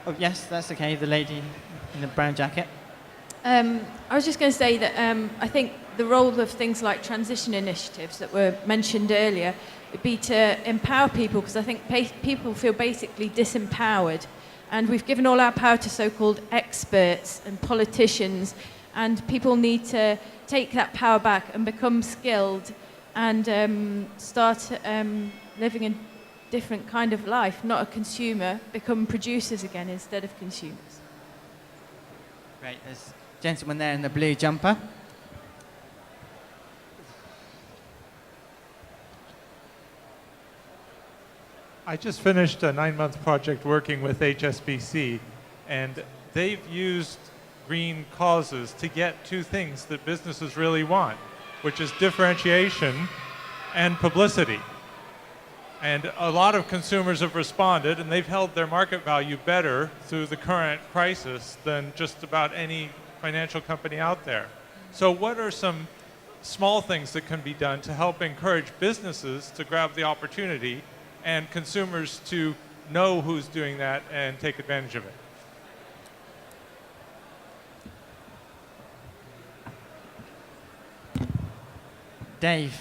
Oh, yes, that's okay. The lady in the brown jacket. I was just going to say that I think the role of things like transition initiatives that were mentioned earlier would be to empower people, because I think people feel basically disempowered. And we've given all our power to so-called experts and politicians, and people need to take that power back and become skilled and start living a different kind of life, not a consumer, become producers again instead of consumers. Great. There's a gentleman there in the blue jumper. I just finished a 9-month project working with HSBC, and they've used green causes to get two things that businesses really want, which is differentiation and publicity. And a lot of consumers have responded, and they've held their market value better through the current crisis than just about any financial company out there. So what are some small things that can be done to help encourage businesses to grab the opportunity and consumers to know who's doing that and take advantage of it? Dave.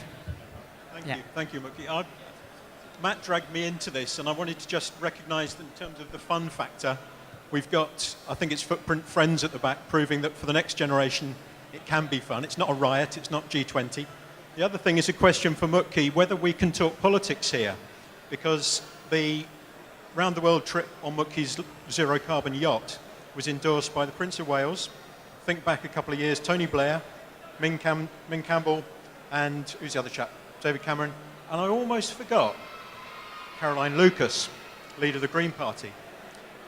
Thank you, Mookie. Matt dragged me into this, and I wanted to just recognise that in terms of the fun factor, we've got, I think it's Footprint Friends at the back, proving that for the next generation, it can be fun. It's not a riot, it's not G20. The other thing is a question for Mookie, whether we can talk politics here, because the round-the-world trip on Mookie's zero-carbon yacht was endorsed by the Prince of Wales. Think back a couple of years, Tony Blair, Min Campbell, and who's the other chap? David Cameron. And I almost forgot Caroline Lucas, leader of the Green Party.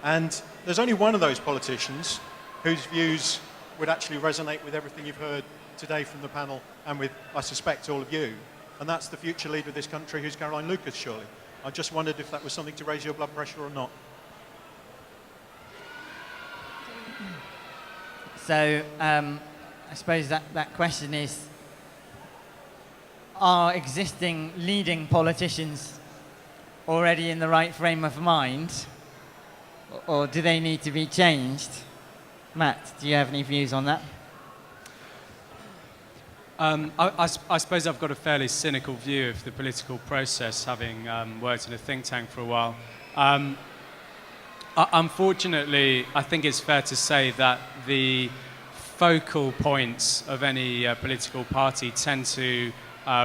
And there's only one of those politicians whose views would actually resonate with everything you've heard today from the panel and with, I suspect, all of you. And that's the future leader of this country, who's Caroline Lucas, surely. I just wondered if that was something to raise your blood pressure or not. So I suppose that question is, are existing leading politicians already in the right frame of mind, or do they need to be changed? Matt, do you have any views on that? I suppose I've got a fairly cynical view of the political process, having worked in a think tank for a while. Unfortunately, I think it's fair to say that the focal points of any political party tend to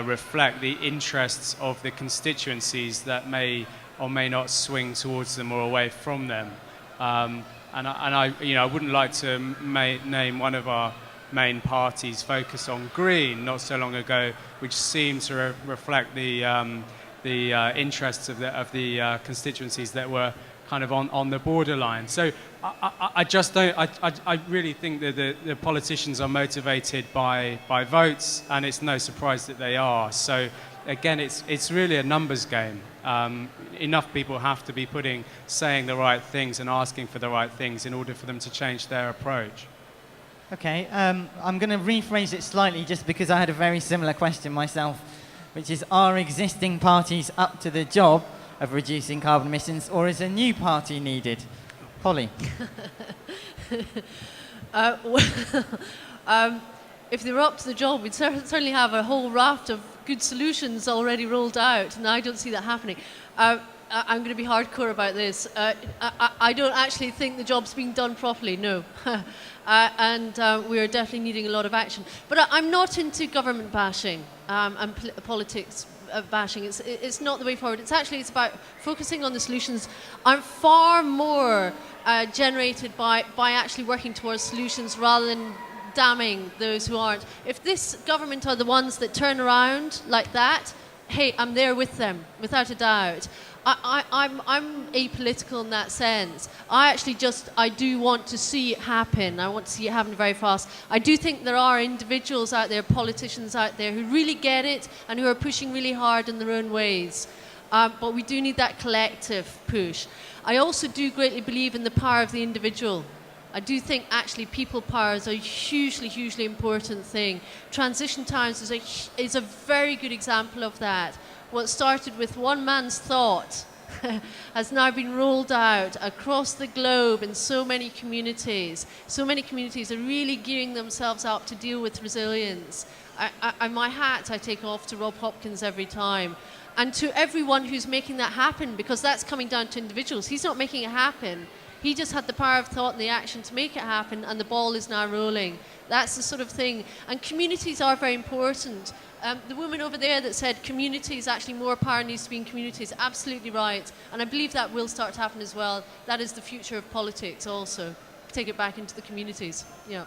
reflect the interests of the constituencies that may or may not swing towards them or away from them. And I wouldn't like to name one of our main parties focused on green not so long ago, which seemed to reflect the interests of the constituencies that were kind of on the borderline. So I just don't. I really think that the politicians are motivated by votes, and it's no surprise that they are. So again, it's really a numbers game. Enough people have to be saying the right things and asking for the right things in order for them to change their approach. Okay, I'm going to rephrase it slightly just because I had a very similar question myself, which is, are existing parties up to the job of reducing carbon emissions, or is a new party needed? Polly? If they were up to the job, we'd certainly have a whole raft of good solutions already rolled out, and I don't see that happening. I'm going to be hardcore about this. I don't actually think the job's being done properly, no. And we are definitely needing a lot of action. But I'm not into government bashing and politics bashing. It's not the way forward. It's about focusing on the solutions. I'm far more generated by actually working towards solutions rather than damning those who aren't. If this government are the ones that turn around like that, hey, I'm there with them, without a doubt. I'm apolitical in that sense. I do want to see it happen. I want to see it happen very fast. I do think there are individuals out there, politicians out there, who really get it and who are pushing really hard in their own ways. But we do need that collective push. I also do greatly believe in the power of the individual. I do think actually people power is a hugely, hugely important thing. Transition Towns is a very good example of that. What started with one man's thought has now been rolled out across the globe in so many communities. So many communities are really gearing themselves up to deal with resilience. My hat I take off to Rob Hopkins every time. And to everyone who's making that happen, because that's coming down to individuals. He's not making it happen. He just had the power of thought and the action to make it happen, and the ball is now rolling. That's the sort of thing. And communities are very important. The woman over there that said communities, actually more power needs to be in communities, absolutely right. And I believe that will start to happen as well. That is the future of politics also. Take it back into the communities. Yeah.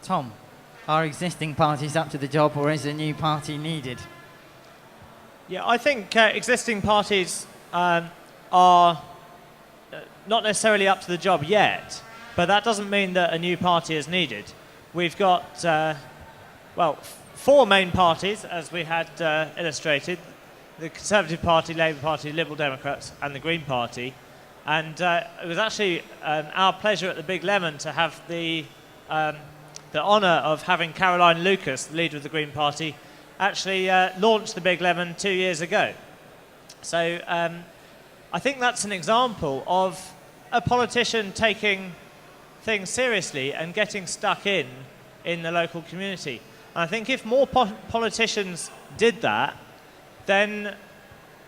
Tom, are existing parties up to the job, or is a new party needed? Yeah, I think existing parties are not necessarily up to the job yet, but that doesn't mean that a new party is needed. We've got, four main parties, as we had illustrated: the Conservative Party, Labour Party, Liberal Democrats, and the Green Party. And it was actually our pleasure at the Big Lemon to have the honour of having Caroline Lucas, the leader of the Green Party, actually launched the Big Lemon 2 years ago. So I think that's an example of a politician taking things seriously and getting stuck in the local community. And I think if more politicians did that, then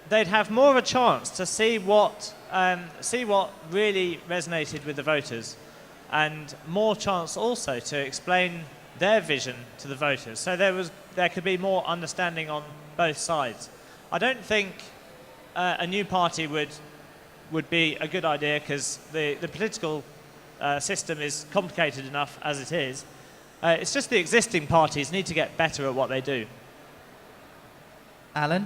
they'd have more of a chance to see what really resonated with the voters, and more chance also to explain their vision to the voters. So there could be more understanding on both sides. I don't think a new party would be a good idea, because the political system is complicated enough as it is. It's just the existing parties need to get better at what they do. Alan?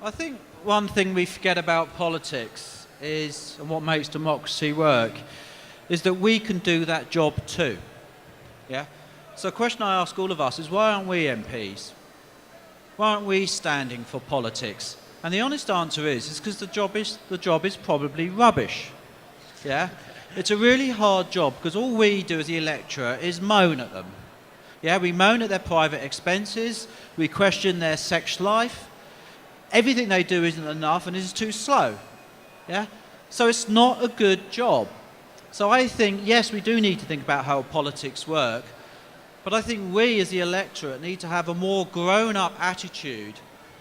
I think one thing we forget about politics is, and what makes democracy work, is that we can do that job too. Yeah? So a question I ask all of us is, why aren't we MPs? Why aren't we standing for politics? And the honest answer is because the job is probably rubbish. Yeah? It's a really hard job, because all we do as the electorate is moan at them. Yeah, we moan at their private expenses, we question their sex life. Everything they do isn't enough and is too slow. Yeah? So it's not a good job. So I think, yes, we do need to think about how politics work, but I think we as the electorate need to have a more grown-up attitude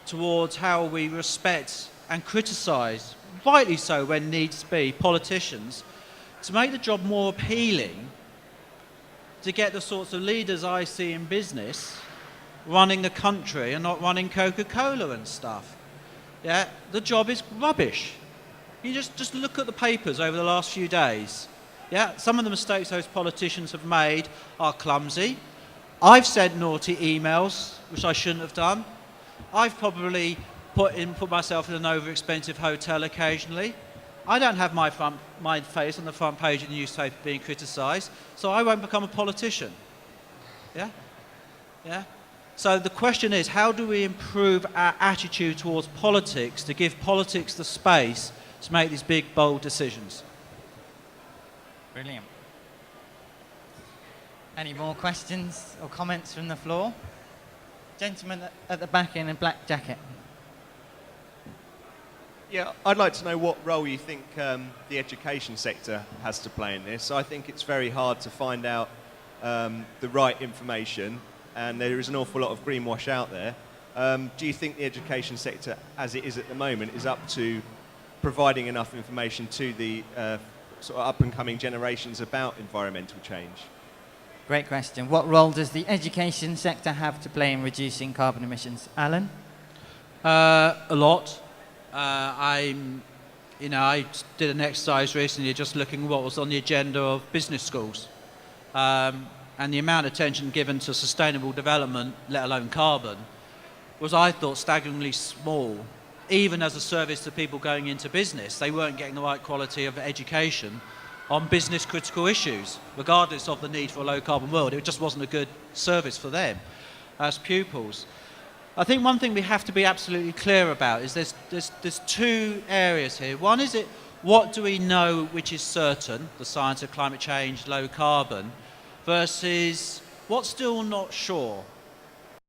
towards how we respect and criticise, rightly so when needs be, politicians, to make the job more appealing, to get the sorts of leaders I see in business running the country and not running Coca-Cola and stuff. Yeah, the job is rubbish. You just look at the papers over the last few days. Yeah, some of the mistakes those politicians have made are clumsy. I've sent naughty emails, which I shouldn't have done. I've probably put myself in an over-expensive hotel occasionally. I don't have my face on the front page of the newspaper being criticised, so I won't become a politician. Yeah? Yeah? So the question is, how do we improve our attitude towards politics to give politics the space to make these big, bold decisions? Brilliant. Any more questions or comments from the floor? Gentleman at the back in a black jacket. Yeah, I'd like to know what role you think the education sector has to play in this. I think it's very hard to find out the right information, and there is an awful lot of greenwash out there. Do you think the education sector, as it is at the moment, is up to providing enough information to the sort of up-and-coming generations about environmental change? Great question. What role does the education sector have to play in reducing carbon emissions? Alan? A lot. I did an exercise recently just looking at what was on the agenda of business schools, and the amount of attention given to sustainable development, let alone carbon, was, I thought, staggeringly small. Even as a service to people going into business, they weren't getting the right quality of education on business critical issues, regardless of the need for a low carbon world. It just wasn't a good service for them as pupils. I think one thing we have to be absolutely clear about is there's two areas here. One is what do we know which is certain, the science of climate change, low carbon, versus what's still not sure.